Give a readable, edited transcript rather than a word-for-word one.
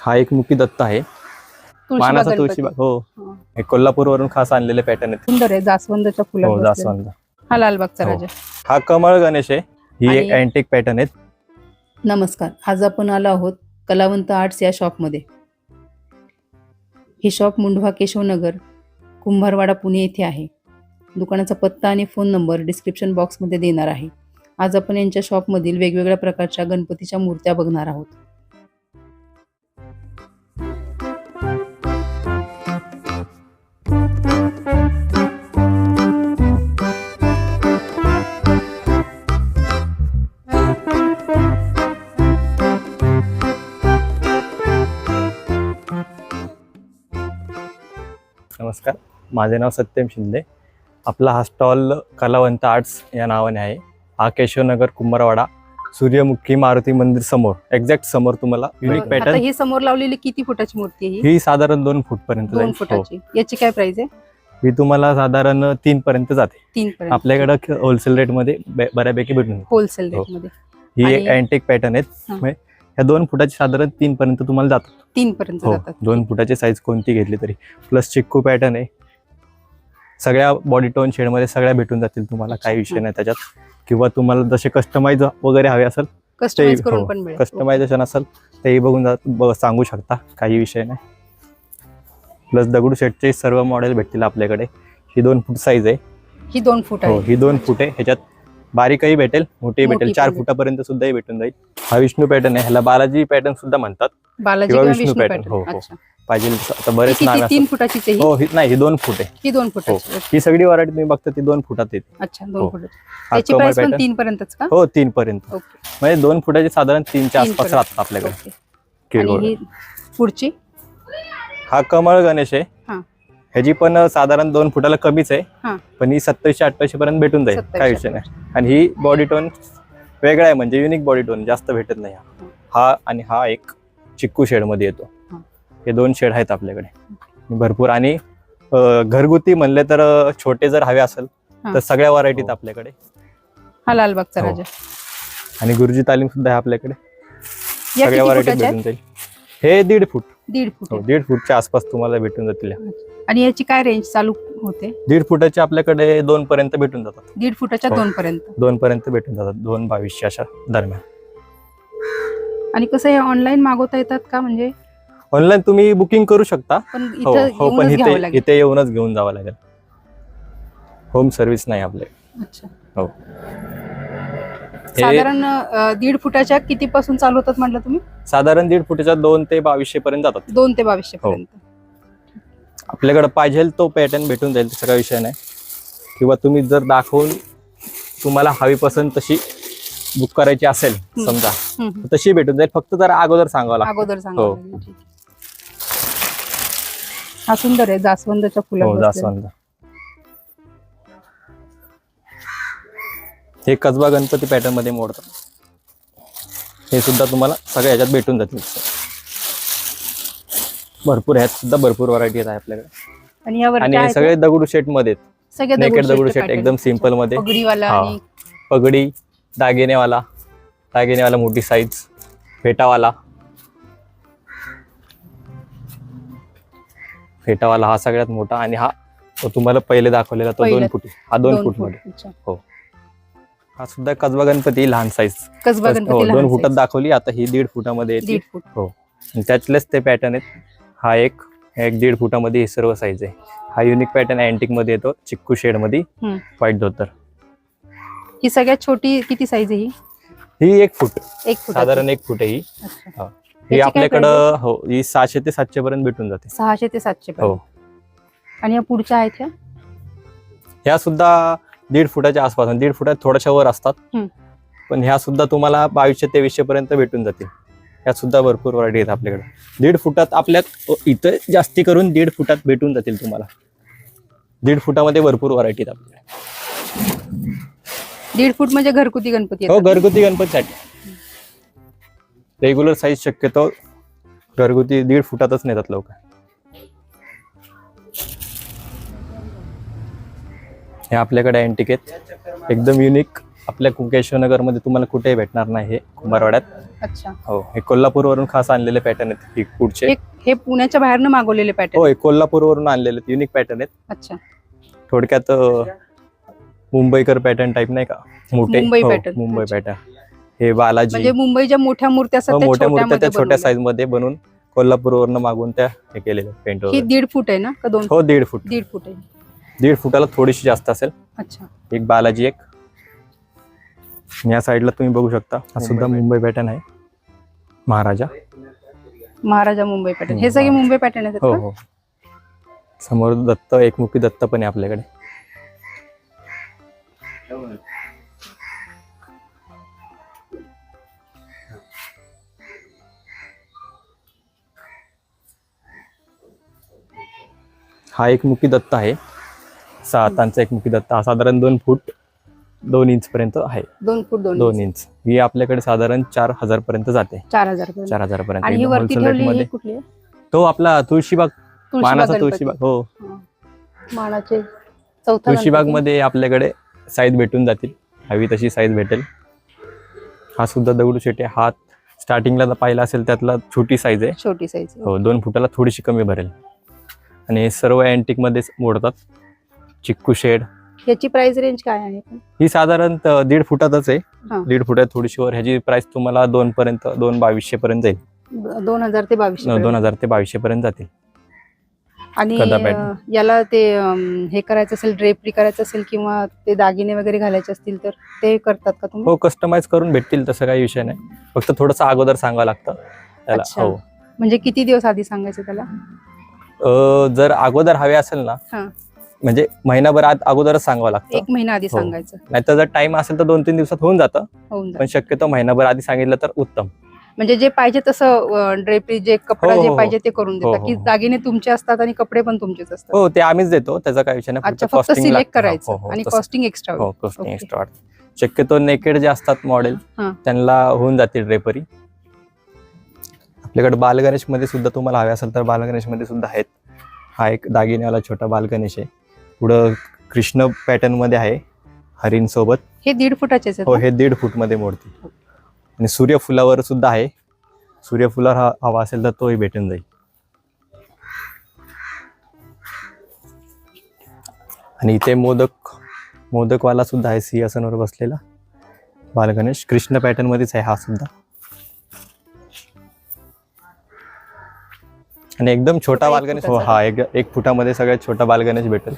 हा एक मुकी दत्त आहे, मानाचा तुळशीबाग. हो, हे कोल्हापूर वरून खास आणलेले पॅटर्न आहेत. सुंदर आहे, जास्वंदाच्या फुलात हो, बसलेला. जास्वंद. हा लालबागचा हो. राजा. हा कमळ गणेश आहे. ही एक अँटिक पॅटर्न आहे. नमस्कार, आज आपण आलो आहोत कलावंत आर्ट्स या शॉपमध्ये. हे शॉप मुंढवा केशवनगर, कुंभारवाडा, पुणे येथे आहे. दुकानाचा पत्ता आणि फोन नंबर डिस्क्रिप्शन बॉक्समध्ये देणार आहे. आज आपण यांच्या शॉपमधील वेगवेगळ्या प्रकारच्या गणपतीच्या मूर्त्या बघणार आहोत. नमस्कार, माझे नाव सत्यम शिंदे. आपला हा स्टॉल कलावंत आर्ट्स या नावाने आहे. हा केशवनगर, कुंभारवाडा, सूर्यमुखी मारुती मंदिर समोर, एक्झॅक्ट समोर तुम्हाला युनिक आता पॅटर्न. ही समोर लावलेली किती फुटाची मूर्ती आहे? ही साधारण 2 फूट पर्यंत 2 फुटाची. याची काय प्राइस आहे? ही तुम्हाला साधारण 3 पर्यंत जाते. 3 पर्यंत. आपल्याकडे होलसेल रेट मध्ये बऱ्यापैकी भेटून होलसेल रेट मध्ये. ही एक अँटिक पॅटर्न आहेत. ह्या 2 फुटाची साधारण 3 पर्यंत तुम्हाला जातात. 3 पर्यंत जातात. 2 फुटाची साईज कोणती घेतली तरी. प्लस चिक्कू पॅटर्न आहे. सगळ्या बॉडी टोन शेड मध्ये सगळ्या भेटून जातील तुम्हाला, काही विषय नाही त्याच्यात. किंवा तुम्हाला जसे कस्टमाइज वगैरे हवे असेल, कस्टमाइज करून पण मिळेल. कस्टमायझेशन असेल तेही बघून सांगू शकता, काही विषय नाही. प्लस दगडूशेठचे सर्व मॉडेल भेटतील आपल्याकडे. ही 2 फूट साईज आहे. ही 2 फूट आहे. ही 2 फूट आहे. ह्याच्यात बारीकही भेटेल, मोठी भेटेल, 4 फुटापर्यंत सुद्धा भेटून जाईल. हा विष्णू पॅटर्न आहे. ह्याला बालाजी पॅटर्न सुद्धा म्हणतात. बालाजी किंवा किंवा विष्णू विष्णू पॅटर्न. हो पॅटर्न. हो, अच्छा. पाहिजे आता बरेच नाव असतात. 3 फुटाची आहे. हो, नाही, ही 2 फूट आहे. ही 2 हो, फुटाची. ही सगळी व्हरायटी तुम्ही बघता ती 2 फुटात येते. अच्छा, 2 हो. फुटाची. हा त्याची कमळ प्राइस पण पॅटर्न. 3 पर्यंतच का? हो, 3 पर्यंत. ओके. म्हणजे 2 फुटाचे साधारण 3च्या आसपास पर्यंत. राहतात आपल्याकडे. ओके. किरकोळ. आणि ही पुढची? हा कमळ गणेश आहे. हां. ह्याची पण साधारण 2 फुटाला कमीच आहे. हां. पण ही 2700-2800 पर्यंत भेटून जाईल, 2700. काही विषय नाही. आणि ही बॉडी टोन वेगळा आहे, म्हणजे युनिक बॉडी टोन, जास्त भेटत नाही. हा आणि हा एक चिक्कू शेड मध्ये येतो. हे 2 शेड आहेत आपल्याकडे भरपूर. आणि घरगुती म्हणले तर छोटे जर हवे असेल तर सगळ्या व्हरायटीत आपल्याकडे. हा लालबागचा हो. राजा. आणि गुरुजी तालीम सुद्धा आहे आपल्याकडे. या सगळ्या किती व्हरायटीत फुटाच्या भेटून जाईल. हे 1.5 फूट. 1.5 फूट हो, आहे. 1.5 फूटच्या आसपास तुम्हाला भेटून जातील. आणि याची काय रेंज चालू होते? 1.5 फुटाचे आपल्याकडे 2 पर्यंत भेटून जातात. 1.5 फुटाच्या हो. 2 पर्यंत. 2 पर्यंत भेटून जातात, 2-2200 अशा दरम्यान. आणि कसं हे ऑनलाईन मागवता येतात का? म्हणजे ऑनलाईन तुम्ही बुकिंग करू शकता. पण हो, इथं हो, पण येऊनच घ्यावं लागेल. इथे येऊनच घेऊन जावं लागेल. होम सर्व्हिस नाही आपले. अच्छा. हो. साधारण 1.5 फुटाच्या किती पासून चालू होतात म्हटलं तुम्ही? साधारण 1.5 फुटाच्या 2 ते 2200 पर्यंत जातात. 2 ते 2200 हो. पर्यंत. आपल्याकडे पाहिजे तो पॅटर्न भेटून जाईल, तसा काही विषय नाही. किंवा तुम्ही जर दाखवून तुम्हाला हवी पसंत तशी बुक करायची असेल समजा, तर तशी भेटून जाईल. फक्त जरा अगोदर सांगावं लागतं. अगोदर सांगावं लागेल. ठीक आहे. हा सुंदर आहे, जास्वंदाच्या हो, फुलात. जास्वंद. हे कसबा गणपती पॅटर्न मध्ये मोडतात. हे सुद्धा तुम्हाला सगळ्या ह्याच्यात भेटून जातील. भरपूर ह्यात सुद्धा भरपूर व्हरायटी आहे आपल्याकडे. आणि यावर आणि हे सगळे दगडूशेठ मध्ये, सगळे नेकेड दगडूशेठ एकदम सिंपल मध्ये. पगडीवाला आणि पगडी, दागिनेवाला मोठी साईज, फेटावाला हा सगळ्यात मोठा. आणि हा तो तुम्हाला पहिले दाखवलेला तो 2 फूट. हा 2 फूट मध्ये. हो. हा सुद्धा कसबा गणपती लहान साईज. कसबा गणपती 2 फुटात दाखवली, आता ही 1.5 फुटामध्ये येते. 1.5 फूट. हो. त्यातलेच ते पॅटर्न आहेत. हा एक 1.5 फुटामध्ये ही सर्व साईज आहे. हा युनिक पॅटर्न अँटिक मध्ये येतो, चिक्कू शेड मध्ये, व्हाईट धोतर. ही सगळ्यात छोटी किती साईज आहे? ही 1 फूट. 1 फूट. साधारण 1 फूट आहे ही. अच्छा. ही आपल्याकडं हो, ही 600 ते 700 पर्यंत भेटून जाते. 600 ते 700 हो. आणि या पुढच्या आहेत ह्या सुद्धा 1.5 फुटाच्या आसपास, 1.5 फुटात थोड्याशा वर असतात. पण ह्या सुद्धा तुम्हाला 2200-2300 पर्यंत भेटून जातील. ह्या सुद्धा भरपूर व्हरायटी आहेत आपल्याकडे. 1.5 फुटात आपल्या इथं जास्ती करून 1.5 फुटात भेटून जातील तुम्हाला. 1.5 फुटामध्ये भरपूर व्हरायटी आहेत आपल्याकडे. 1.5 फूट म्हणजे घरगुती गणपती. हो, घरगुती गणपतीसाठी. रेग्युलर साईज शक्यतो घरगुती 1.5 फुटातच नेतात लोक. हे आपल्याकडे अँटिक आहेत, एकदम युनिक. आपल्या केशवनगर मध्ये तुम्हाला कुठेही भेटणार नाही हे, कुंभारवाड्यात. अच्छा. हो, हे कोल्हापूरवरून खास आणलेले पॅटर्न आहेत. हे पुढचे हे पुण्याच्या बाहेरनं मागवलेले पॅटर्न. होय, कोल्हापूरवरून आणलेले युनिक पॅटर्न आहेत. अच्छा. थोडक्यात मुंबईकर पॅटर्न टाइप नाही का, मोठे मुंबई pattern. मुंबई अच्छा. पॅटर्न. हे बालाजी म्हणजे मुंबईच्या मोठ्या मूर्त्या असतात त्या मोठ्या मूर्त्या त्या छोट्यामध्ये छोट्या बनवल्या. साईज मध्ये बनवून कोल्हापूरवरून मागवून त्या हे केलेले पेंट ही वगैरे. 1.5 फूट आहे ना का 2? हो, 1.5 फूट. 1.5 फूट आहे. 1.5 फुटाला थोडीशी जास्त असेल. अच्छा. एक बालाजी, एक या साईडला तुम्ही बघू शकता, हा सुद्धा मुंबई पॅटर्न आहे. महाराजा मुंबई पॅटर्न. हे सगळे मुंबई पॅटर्न आहेत हो का? हो. समोर दत्त, एकमुखी दत्त पण आहे आपल्याकडे. हा एकमुखी दत्त आहे, 6 हातांचा एकमुखी दत्त. हा साधारण 2 फूट 2 इंच पर्यंत आहे. 2 फूट 2 इंच. ही आपल्याकडे साधारण 4,000 पर्यंत जाते. 4,000 पर्यंत. 4,000 पर्यंत. आणि ही एकदम वरती wholesale rate ठेवली मध्ये. ही कुठली आहे? तो आपला तुळशीबाग, मानाचा गणपती. तुळशीबाग. हो, हा. मानाचे चौथा तुळशीबाग गणपती. मध्ये आपल्याकडे साईज भेटून जातील, हवी तशी साईज भेटेल. हा सुद्धा दगडूशेठ आहे. हा स्टार्टिंगला पाहिला असेल त्यातला छोटी साईज आहे. छोटी साईज. हो, 2 फुटाला थोडीशी कमी भरेल. आणि हे सर्व अँटिक मध्येच मोडतात. चिक्कू शेड. याची प्राइस रेंज काय आहे? ही साधारण 1.5 फुटातच आहे. हा. 1.5 फुटात थोडीशी वर. ह्याची प्राइस तुम्हाला 2 पर्यंत 2,200 पर्यंत जाईल. 2000 ते 2200. 2000 ते 2200 पर्यंत जातील. आणि गदा pattern. याला ते हे करायचं असेल, ड्रेपरी करायचं असेल किंवा ते दागिने वगैरे घालायचे असतील तर ते करतात का तुम्ही? हो, कस्टमाइज करून भेटतील, तसं काही विषय नाही. फक्त थोडंसं अगोदर सांगावं लागतं त्याला. अच्छा. हो, म्हणजे किती दिवस आधी सांगायचं त्याला? जर अगोदर हवे असेल ना, हा. म्हणजे महिनाभर अगोदरच सांगावं लागतं. 1 महिना आधी हो. सांगायचं. नाहीतर जर टाइम असेल तर 2-3 दिवसात होऊन जातं. होऊन पण जाईल. शक्यतो महिनाभर आधी सांगितलं तर उत्तम. म्हणजे जे पाहिजे तसं ड्रेपरी, जे कपडा हो, जे हो, पाहिजे ते करून हो, देतात हो, की हो. दागिने तुमचे असतात आणि कपडे पण तुमचेच असतात? हो, ते आम्हीच देतो, त्याचा काही विषय नाही. अच्छा, फक्त costing सिलेक्ट लागतं. करायचं हो, हो, आणि तसं. Costing extra. हो, कॉस्टिंग ओके. एक्स्ट्रा. शक्यतो नेकेड जे असतात मॉडेल हा. त्यांना होऊन जाते ड्रेपरी. आपल्याकडे बालगणेश मध्ये सुद्धा तुम्हाला हवे असेल तर बालगणेश मध्ये सुद्धा आहेत. हा एक दागिनेवाला छोटा बालगणेश आहे. पुढं कृष्ण पॅटर्न मध्ये आहे, हरिण सोबत. हे 1.5 फुटाचेच आहेत हो, ना? हे 1.5 फूट मध्ये मोडते. आणि सूर्यफुलावर सुद्धा आहे. सूर्यफुलावर हवा असेल तर तोही भेटून जाईल. आणि इथे मोदकवाला सुद्धा आहे, सिंहासनावर बसलेला बालगणेश. कृष्ण पॅटर्न मध्येच आहे हा सुद्धा. आणि एकदम छोटा बालगणेश. हो, हा 1 फुटामध्ये सगळ्यात छोटा बालगणेश भेटेल.